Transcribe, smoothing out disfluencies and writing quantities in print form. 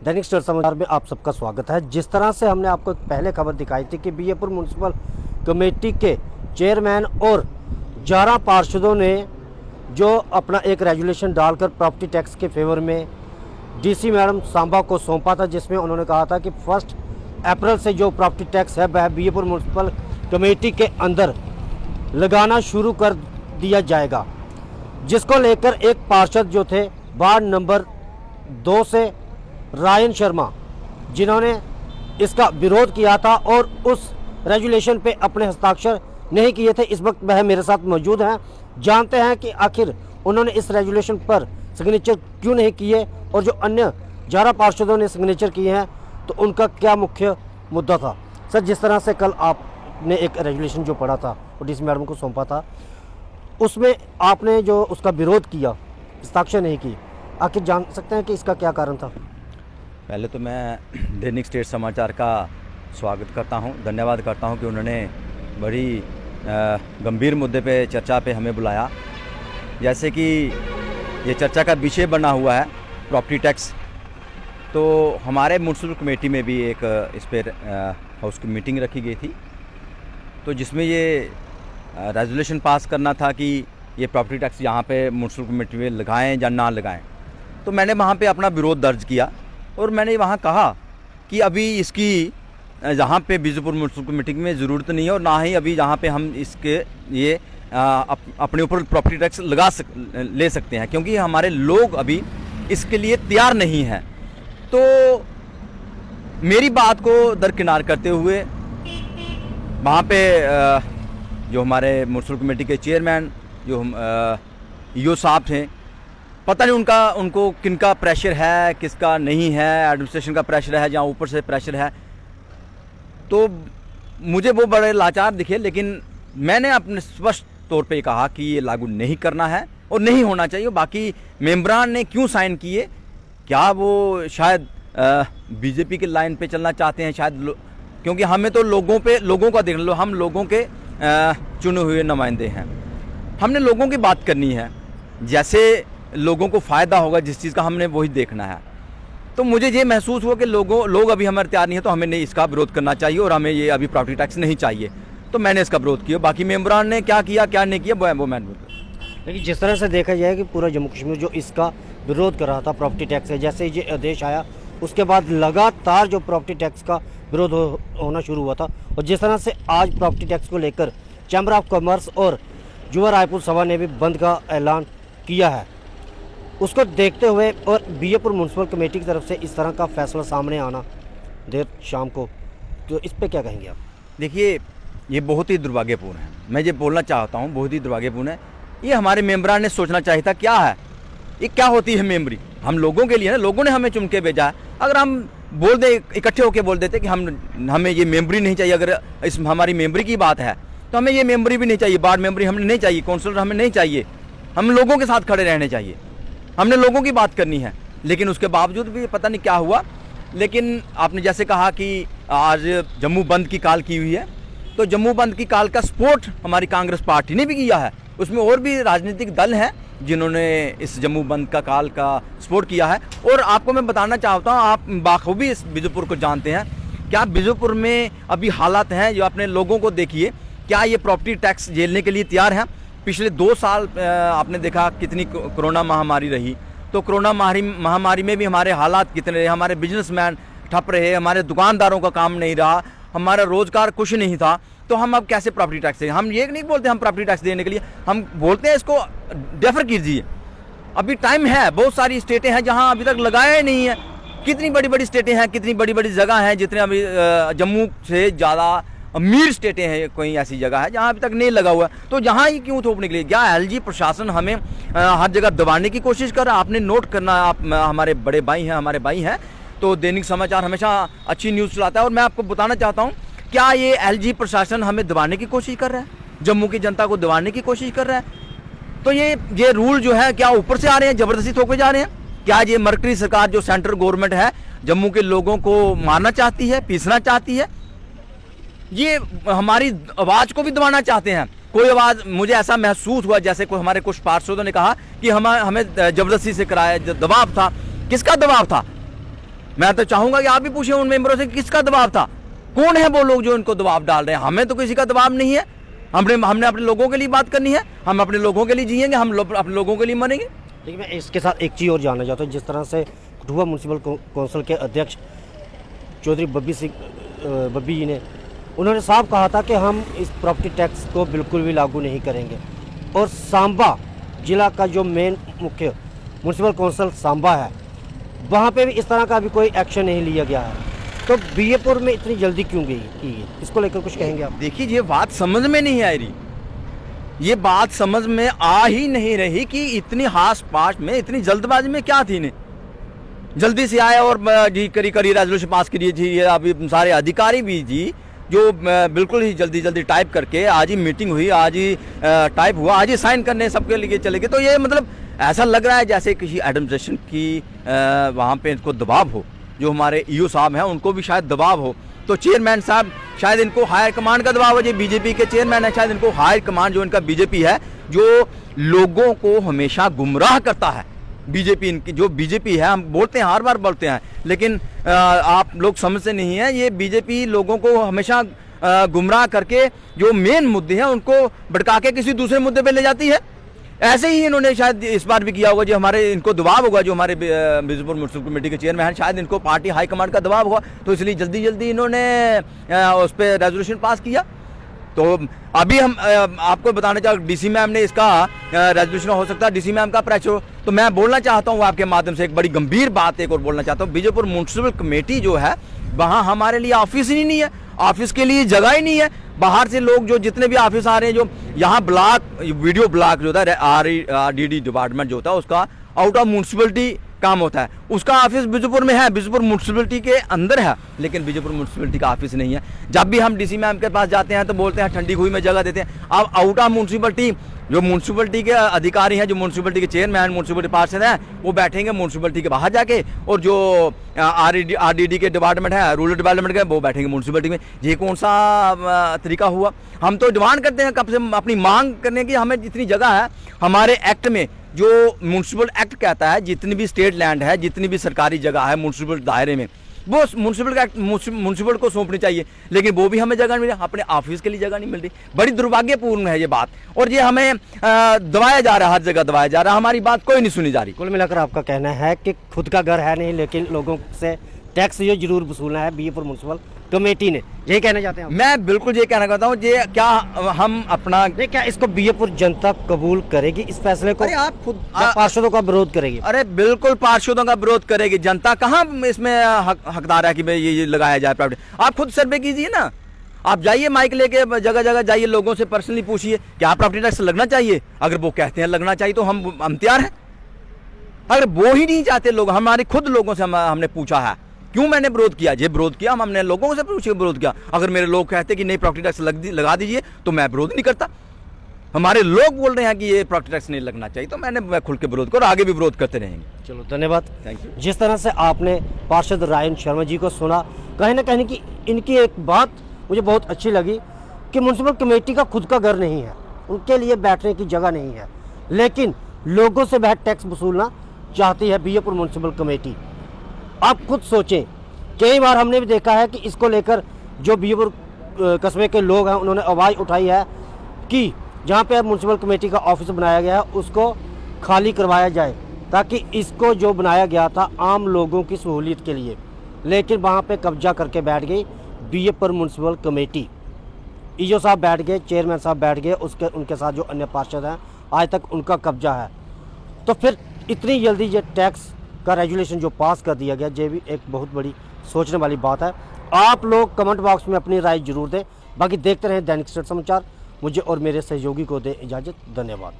दैनिक star समाचार में आप सबका स्वागत है। जिस तरह से हमने आपको पहले खबर दिखाई थी कि बीजेपुर म्यूनसिपल कमेटी के चेयरमैन और 11 पार्षदों ने जो अपना एक रेजुलेशन डालकर प्रॉपर्टी टैक्स के फेवर में डीसी मैडम सांबा को सौंपा था, जिसमें उन्होंने कहा था कि 1 अप्रैल से जो प्रॉपर्टी टैक्स है वह बीजेपुर म्यूनसिपल कमेटी के अंदर लगाना शुरू कर दिया जाएगा, जिसको लेकर एक पार्षद जो थे वार्ड नंबर 2 से रायन शर्मा, जिन्होंने इसका विरोध किया था और उस रेजुलेशन पे अपने हस्ताक्षर नहीं किए थे, इस वक्त वह मेरे साथ मौजूद हैं। जानते हैं कि आखिर उन्होंने इस रेजुलेशन पर सिग्नेचर क्यों नहीं किए और जो अन्य 11 पार्षदों ने सिग्नेचर किए हैं तो उनका क्या मुख्य मुद्दा था। सर, जिस तरह से कल आपने एक रेजुलेशन जो पढ़ा था और डीसी मैडम को सौंपा था, उसमें आपने जो उसका विरोध किया, हस्ताक्षर नहीं की, आखिर जान सकते हैं कि इसका क्या कारण था? पहले तो मैं दैनिक स्टेट समाचार का स्वागत करता हूं, धन्यवाद करता हूं कि उन्होंने बड़ी गंभीर मुद्दे पे चर्चा पे हमें बुलाया। जैसे कि ये चर्चा का विषय बना हुआ है प्रॉपर्टी टैक्स, तो हमारे म्यूनसिपल कमेटी में भी एक इस पर हाउस की मीटिंग रखी गई थी, तो जिसमें ये रेजोल्यूशन पास करना था कि ये प्रॉपर्टी टैक्स यहाँ पे म्यूनसिपल कमेटी में लगाएं या ना लगाएं। तो मैंने वहाँ पे अपना विरोध दर्ज किया और मैंने वहाँ कहा कि अभी इसकी जहाँ पे बीजेपुर म्यूनसिपल कमेटी में ज़रूरत नहीं है और ना ही अभी जहाँ पे हम इसके ये अपने ऊपर प्रॉपर्टी टैक्स ले सकते हैं, क्योंकि हमारे लोग अभी इसके लिए तैयार नहीं हैं। तो मेरी बात को दरकिनार करते हुए वहाँ पे जो हमारे म्यूनसिपल कमेटी के चेयरमैन जो ईओ साहब थे, पता नहीं उनको किनका प्रेशर है किसका नहीं है, एडमिनिस्ट्रेशन का प्रेशर है या ऊपर से प्रेशर है, तो मुझे वो बड़े लाचार दिखे। लेकिन मैंने अपने स्पष्ट तौर पे कहा कि ये लागू नहीं करना है और नहीं होना चाहिए। बाकी मेंबरान ने क्यों साइन किए, क्या वो शायद बीजेपी के लाइन पे चलना चाहते हैं शायद, क्योंकि हमें तो लोगों का देख लो, हम लोगों के चुने हुए नुमाइंदे हैं, हमने लोगों की बात करनी है, जैसे लोगों को फ़ायदा होगा जिस चीज़ का हमने वही देखना है। तो मुझे ये महसूस हुआ कि लोग अभी हमारे तैयार नहीं है, तो हमें नहीं इसका विरोध करना चाहिए और हमें ये अभी प्रॉपर्टी टैक्स नहीं चाहिए, तो मैंने इसका विरोध किया। बाकी मेंबरान ने क्या किया क्या नहीं किया वो मैंने। लेकिन जिस तरह से देखा जाए कि पूरा जम्मू कश्मीर जो इसका विरोध कर रहा था प्रॉपर्टी टैक्स है, जैसे ये आदेश आया उसके बाद लगातार जो प्रॉपर्टी टैक्स का विरोध होना शुरू हुआ था, और जिस तरह से आज प्रॉपर्टी टैक्स को लेकर चैम्बर ऑफ कॉमर्स और युवा रायपुर सभा ने भी बंद का ऐलान किया है, उसको देखते हुए और बीजेपुर म्यूनसिपल कमेटी की तरफ से इस तरह का फैसला सामने आना देर शाम को, तो इस पर क्या कहेंगे आप? देखिए, ये बहुत ही दुर्भाग्यपूर्ण है, मैं ये बोलना चाहता हूँ, बहुत ही दुर्भाग्यपूर्ण है। ये हमारे मेंबरान ने सोचना चाहिए था क्या है ये, क्या होती है मेंबरी, हम लोगों के लिए ना, लोगों ने हमें चुन के भेजा है। अगर हम बोल दे इकट्ठे होकर बोल देते कि हमें ये मेंबरी नहीं चाहिए, अगर इस हमारी मेंबरी की बात है तो हमें ये मेंबरी भी नहीं चाहिए, वार्ड मेंबरी हमें नहीं चाहिए, काउंसलर हमें नहीं चाहिए, हम लोगों के साथ खड़े रहने चाहिए, हमने लोगों की बात करनी है। लेकिन उसके बावजूद भी पता नहीं क्या हुआ। लेकिन आपने जैसे कहा कि आज जम्मू बंद की कॉल की हुई है, तो जम्मू बंद की कॉल का सपोर्ट हमारी कांग्रेस पार्टी ने भी किया है, उसमें और भी राजनीतिक दल हैं जिन्होंने इस जम्मू बंद का कॉल का सपोर्ट किया है। और आपको मैं बताना चाहता हूँ, आप बाखूबी इस बीजेपुर को जानते हैं, क्या बीजेपुर में अभी हालात हैं जो अपने लोगों को देखिए, क्या ये प्रॉपर्टी टैक्स झेलने के लिए तैयार हैं? पिछले 2 साल आपने देखा कितनी कोरोना महामारी रही, तो कोरोना महामारी में भी हमारे हालात कितने रहे, हमारे बिजनेसमैन ठप रहे, हमारे दुकानदारों का काम नहीं रहा, हमारा रोजगार कुछ नहीं था, तो हम अब कैसे प्रॉपर्टी टैक्स दें? हम ये नहीं बोलते हम प्रॉपर्टी टैक्स देने के लिए, हम बोलते हैं इसको डेफर कीजिए, अभी टाइम है। बहुत सारी स्टेटें हैं जहां अभी तक लगाया ही नहीं है, कितनी बड़ी बड़ी स्टेटें हैं, कितनी बड़ी बड़ी जगह हैं, जितने अभी जम्मू से ज़्यादा अमीर स्टेटें हैं, कोई ऐसी जगह है जहां अभी तक नहीं लगा हुआ, तो जहां ही क्यों थोपने के लिए? क्या एलजी प्रशासन हमें हर जगह दबाने की कोशिश कर रहा है? आपने नोट करना, आप हमारे बड़े भाई हैं, हमारे भाई हैं, तो दैनिक समाचार हमेशा अच्छी न्यूज़ चलाता है, और मैं आपको बताना चाहता हूँ, क्या ये एलजी प्रशासन हमें दबाने की कोशिश कर रहा है, जम्मू की जनता को दबाने की कोशिश कर रहा है? तो ये रूल जो है क्या ऊपर से आ रहे हैं, ज़बरदस्ती थोपे जा रहे हैं? क्या ये मरकरी सरकार जो सेंट्रल गवर्नमेंट है जम्मू के लोगों को मारना चाहती है, पीसना चाहती है? ये हमारी आवाज़ को भी दबाना चाहते हैं। कोई आवाज़, मुझे ऐसा महसूस हुआ जैसे कोई हमारे कुछ पार्षदों ने कहा कि हमें ज़बरदस्ती से कराया, दबाव था। किसका दबाव था? मैं तो चाहूंगा कि आप भी पूछें उन मेंबरों से किसका दबाव था, कौन है वो लोग जो इनको दबाव डाल रहे हैं। हमें तो किसी का दबाव नहीं है, हमने अपने लोगों के लिए बात करनी है, हम अपने लोगों के लिए जिएंगे, अपने लोगों के लिए मरेंगे। लेकिन मैं इसके साथ एक चीज़ और जानना चाहता हूँ, जिस तरह से कठुआ म्यूनसिपल कौंसिल के अध्यक्ष चौधरी बब्बी जी ने उन्होंने साफ कहा था कि हम इस प्रॉपर्टी टैक्स को बिल्कुल भी लागू नहीं करेंगे, और सांबा जिला का जो मेन मुख्य म्यूनसिपल कौंसिल सांबा है, वहाँ पे भी इस तरह का अभी कोई एक्शन नहीं लिया गया है। तो बीएपुर में इतनी जल्दी क्यों की, इसको लेकर कुछ कहेंगे आप? देखिए, ये बात समझ में नहीं आ रही, ये बात समझ में आ ही नहीं रही कि इतनी हास पास में, इतनी जल्दबाजी में क्या थी। इन्हें जल्दी से आया और जी करी रेजोल्यूशन पास करिए जी, ये अभी सारे अधिकारी भी जी जो बिल्कुल ही जल्दी टाइप करके, आज ही मीटिंग हुई, आज ही टाइप हुआ, आज ही साइन करने सबके लिए चले गए। तो ये मतलब ऐसा लग रहा है जैसे किसी एडमिनिस्ट्रेशन की वहाँ पे इनको दबाव हो, जो हमारे ईओ साहब हैं उनको भी शायद दबाव हो, तो चेयरमैन साहब शायद इनको हायर कमांड का दबाव हो। जो बीजेपी के चेयरमैन है, शायद इनको हायर कमांड जो इनका बीजेपी है, जो लोगों को हमेशा गुमराह करता है। बीजेपी इनकी जो बीजेपी है, हम बोलते हैं, हर बार बोलते हैं, लेकिन आप लोग समझते नहीं हैं। ये बीजेपी लोगों को हमेशा गुमराह करके जो मेन मुद्दे हैं उनको भड़का के किसी दूसरे मुद्दे पे ले जाती है। ऐसे ही इन्होंने शायद इस बार भी किया होगा, जो हमारे इनको दबाव होगा, जो हमारे बीजपुर म्यूनसिपल कमेटी के चेयरमैन हैं, शायद इनको पार्टी हाईकमांड का दबाव हुआ, तो इसलिए जल्दी इन्होंने उस पर रेजोल्यूशन पास किया। तो अभी हम आपको बताना चाहूँ, डीसी मैम ने इसका रेजोल्यूशन हो सकता है डीसी मैम का प्रेशर। तो मैं बोलना चाहता हूँ आपके माध्यम से एक बड़ी गंभीर बात एक और बोलना चाहता हूँ। बीजेपुर म्यूनसिपल कमेटी जो है, वहाँ हमारे लिए ऑफिस ही नहीं है, ऑफिस के लिए जगह ही नहीं है। बाहर से लोग जो जितने भी ऑफिस आ रहे हैं, जो यहाँ ब्लॉक वीडियो ब्लॉक जो होता है, RED डिपार्टमेंट जो होता है, उसका आउट ऑफ म्यूनसिपलिटी काम होता है, उसका ऑफिस बीजपुर में है, बीजपुर म्यूनसिपलिटी के अंदर है, लेकिन बीजपुर म्यूनसिपलिटी का ऑफिस नहीं है। जब भी हम डीसी मैम के पास जाते हैं तो बोलते हैं ठंडी खुई में जगह देते हैं। अब आउट ऑफ म्यूनसिपलिटी जो म्यूनसिपलिटी के अधिकारी हैं, जो म्यूनसिपलिटी के चेयरमैन, म्यूनसिपलिटी पार्षद हैं, वो बैठेंगे म्यूनसिपलिटी के बाहर जाके, और जो RED के डिपार्टमेंट है, रूरल डेवलपमेंट के, वो बैठेंगे म्यूनसिपलिटी में। ये कौन सा तरीका हुआ? हम तो डिमांड करते हैं कब से, अपनी मांग करने की, हमें जितनी जगह है हमारे एक्ट में, जो म्यूनसिपल एक्ट कहता है, जितनी भी स्टेट लैंड है, जितनी भी सरकारी जगह है म्यूनसिपल दायरे में, वो म्यूनसिपल को सौंपनी चाहिए, लेकिन वो भी हमें जगह नहीं मिल रही, अपने ऑफिस के लिए जगह नहीं मिल रही। बड़ी दुर्भाग्यपूर्ण है ये बात, और ये हमें दबाया जा रहा है, हर जगह दबाया जा रहा है, हमारी बात कोई नहीं सुनी जा रही। कुल मिलाकर आपका कहना है कि खुद का घर है नहीं, लेकिन लोगों से टैक्स जो जरूर वसूलना है बीएपुर म्यूनसिपल कमेटी ने, यही कहना चाहते हैं आप? मैं बिल्कुल ये कहना चाहता हूँ, ये क्या हम अपना, क्या इसको बीएपुर जनता कबूल करेगी इस फैसले को? अरे आप खुद पार्षदों का विरोध करेगी? अरे बिल्कुल पार्षदों का विरोध करेगी। जनता कहाँ इसमें हकदार है कि भाई ये लगाया जाए प्रॉपर्टी? आप खुद सर्वे कीजिए ना, आप जाइए माइक लेके जगह जगह जाइए, लोगों से पर्सनली पूछिए क्या प्रॉपर्टी टैक्स लगना चाहिए। अगर वो कहते हैं लगना चाहिए तो हम तैयार हैं। अगर वो ही नहीं चाहते लोग, हमारे खुद लोगों से हमने पूछा है क्यों मैंने विरोध किया, ये विरोध किया, हमने लोगों से पूछ के विरोध किया। अगर मेरे लोग कहते कि नहीं प्रॉपर्टी टैक्स लगा दीजिए, तो मैं विरोध नहीं करता। हमारे लोग बोल रहे हैं कि ये प्रॉपर्टी टैक्स नहीं लगना चाहिए, तो मैं खुल के विरोध करूँ, आगे भी विरोध करते रहेंगे। चलो धन्यवाद, थैंक यू। जिस तरह से आपने पार्षद रायन शर्मा जी को सुना, कहीं ना कहीं की इनकी एक बात मुझे बहुत अच्छी लगी कि म्यूनसिपल कमेटी का खुद का घर नहीं है, उनके लिए बैठने की जगह नहीं है, लेकिन लोगों से वह टैक्स वसूलना चाहती है बीएपुर म्यूनसिपल कमेटी। आप खुद सोचें, कई बार हमने भी देखा है कि इसको लेकर जो बीएपुर कस्बे के लोग हैं उन्होंने आवाज़ उठाई है कि जहाँ पे म्यूनसिपल कमेटी का ऑफिस बनाया गया है उसको खाली करवाया जाए, ताकि इसको जो बनाया गया था आम लोगों की सहूलियत के लिए, लेकिन वहाँ पे कब्जा करके बैठ गई बीएपुर म्यूनसिपल कमेटी। ईओ साहब बैठ गए, चेयरमैन साहब बैठ गए, उनके साथ जो अन्य पार्षद हैं आज तक उनका कब्जा है। तो फिर इतनी जल्दी ये टैक्स का रेजुलेशन जो पास कर दिया गया, ये भी एक बहुत बड़ी सोचने वाली बात है। आप लोग कमेंट बॉक्स में अपनी राय जरूर दें। बाकी देखते रहें दैनिक स्टेट समाचार। मुझे और मेरे सहयोगी को दे इजाज़त। धन्यवाद।